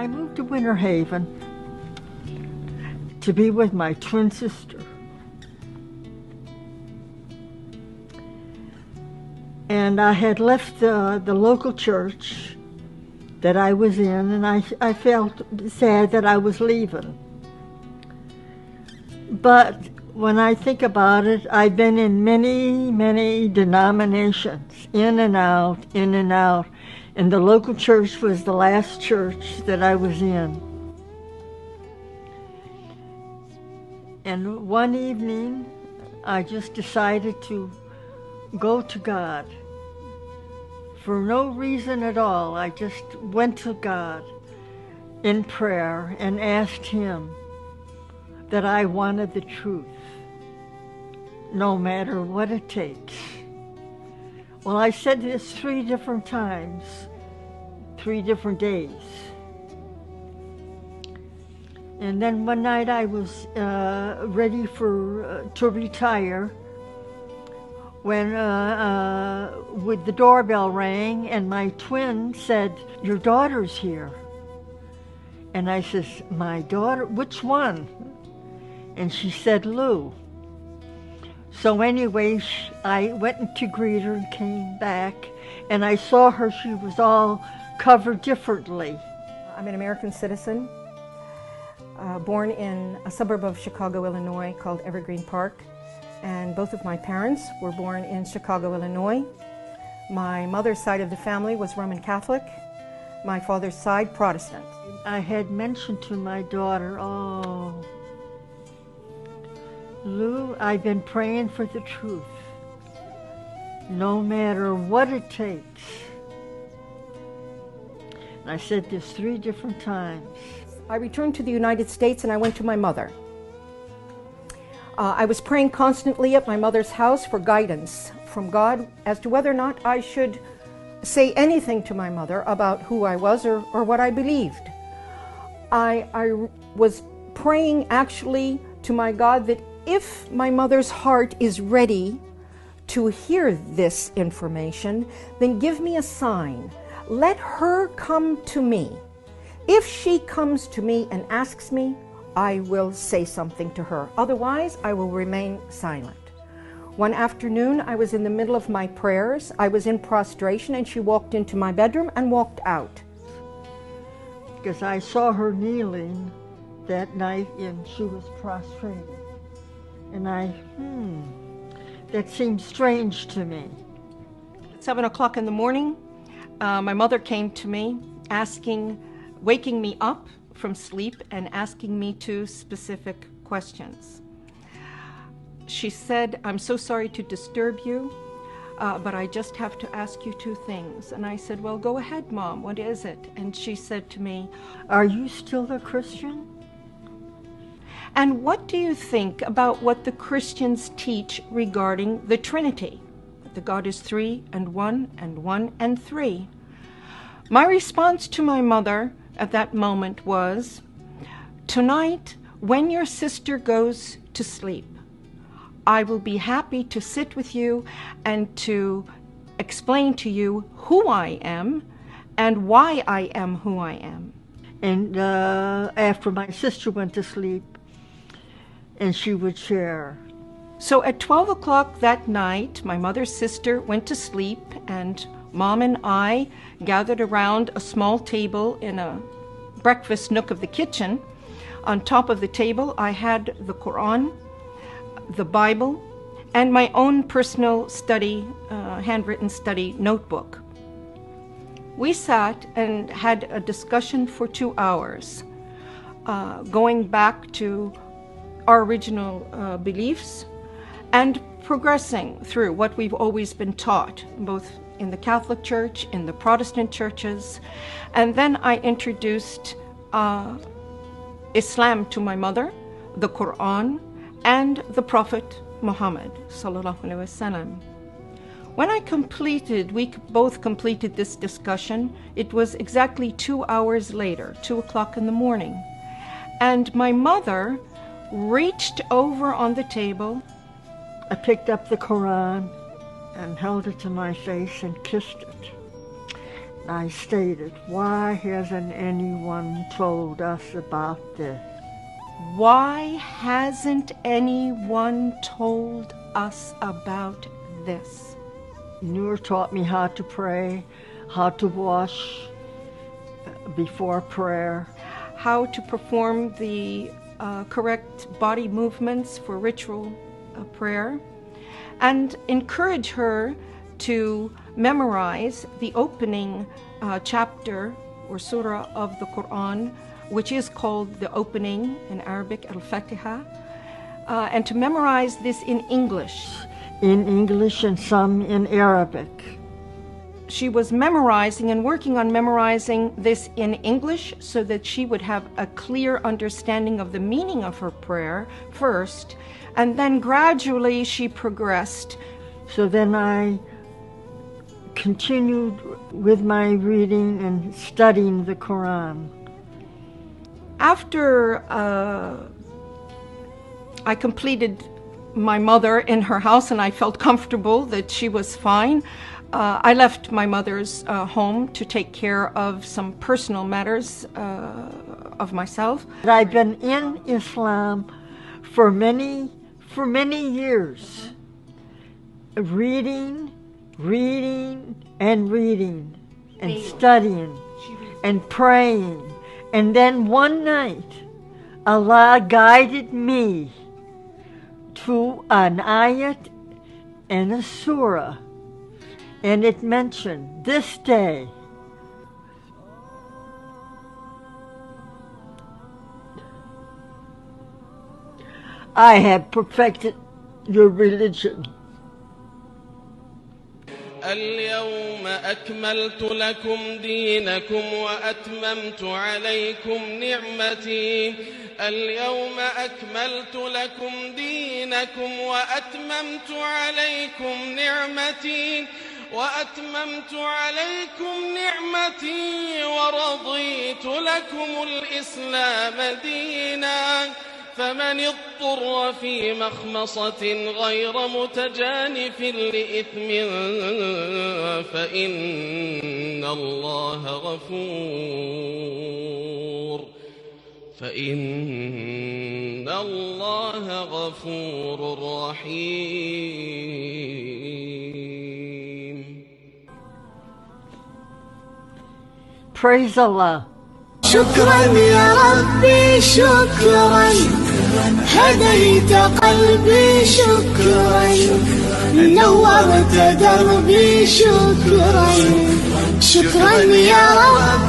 I moved to Winter Haven to be with my twin sister. And I had left the local church that I was in, and I felt sad that I was leaving. But when I think about it, I've been in many, many denominations, in and out, in and out. And the local church was the last church that I was in. And one evening, I just decided to go to God. For no reason at all, I just went to God in prayer and asked Him that I wanted the truth, no matter what it takes. Well, I said this 3 different times, 3 different days. And then one night I was ready to retire when with the doorbell rang and my twin said, "Your daughter's here." And I says, "My daughter? Which one?" And she said, "Lou." So anyway, I went to greet her and came back, and I saw her, she was all covered differently. I'm an American citizen, born in a suburb of Chicago, Illinois called Evergreen Park. And both of my parents were born in Chicago, Illinois. My mother's side of the family was Roman Catholic, my father's side Protestant. I had mentioned to my daughter, "Oh, Lou, I've been praying for the truth, no matter what it takes." And I said this 3 different times. I returned to the United States and I went to my mother. I was praying constantly at my mother's house for guidance from God as to whether or not I should say anything to my mother about who I was or what I believed. I was praying actually to my God that if my mother's heart is ready to hear this information, then give me a sign. Let her come to me. If she comes to me and asks me, I will say something to her. Otherwise, I will remain silent. One afternoon, I was in the middle of my prayers. I was in prostration, and she walked into my bedroom and walked out. Because I saw her kneeling that night, and she was prostrated. And that seemed strange to me. At 7 o'clock in the morning, my mother came to me, waking me up from sleep and asking me 2 specific questions. She said, "I'm so sorry to disturb you, but I just have to ask you 2 things." And I said, "Well, go ahead, Mom, what is it?" And she said to me, "Are you still a Christian? And what do you think about what the Christians teach regarding the Trinity? That God is 3 and 1 and 1 and 3. My response to my mother at that moment was, "Tonight, when your sister goes to sleep, I will be happy to sit with you and to explain to you who I am and why I am who I am." And after my sister went to sleep, and she would share. So at 12 o'clock that night, my mother's sister went to sleep, and Mom and I gathered around a small table in a breakfast nook of the kitchen. On top of the table, I had the Quran, the Bible, and my own personal study, handwritten study notebook. We sat and had a discussion for 2 hours, going back to our original beliefs and progressing through what we've always been taught, both in the Catholic Church, in the Protestant churches. And then I introduced Islam to my mother, the Quran, and the Prophet Muhammad sallallahu alaihi wasallam. When we both completed this discussion, it was exactly 2 hours later, 2 o'clock in the morning. And my mother reached over on the table. I picked up the Quran and held it to my face and kissed it. I stated, why hasn't anyone told us about this? Why hasn't anyone told us about this? Noor taught me how to pray, how to wash before prayer, how to perform the correct body movements for ritual prayer, and encourage her to memorize the opening chapter or surah of the Quran, which is called the opening in Arabic, Al-Fatiha, and to memorize this in English. In English and some in Arabic. She was memorizing and working on memorizing this in English so that she would have a clear understanding of the meaning of her prayer first, and then gradually she progressed. So then I continued with my reading and studying the Quran. After I completed my mother in her house and I felt comfortable that she was fine, I left my mother's home to take care of some personal matters of myself. I've been in Islam for many years, reading and studying and praying. And then one night, Allah guided me to an ayat and a surah, and it mentioned this day. I have perfected your religion. اليوم أكملت لكم دينكم وأتممت عليكم نعمتي اليوم أكملت لكم دينكم وأتممت عليكم نعمتي ورضيت لكم الإسلام دينا فمن اضطر في مخمصة غير متجانف لإثم فإن الله غفور رحيم. Praise Allah. شكرا يا ربي شكرا هديت قلبي شكرا نورت دربي شكرا شكرا يا رب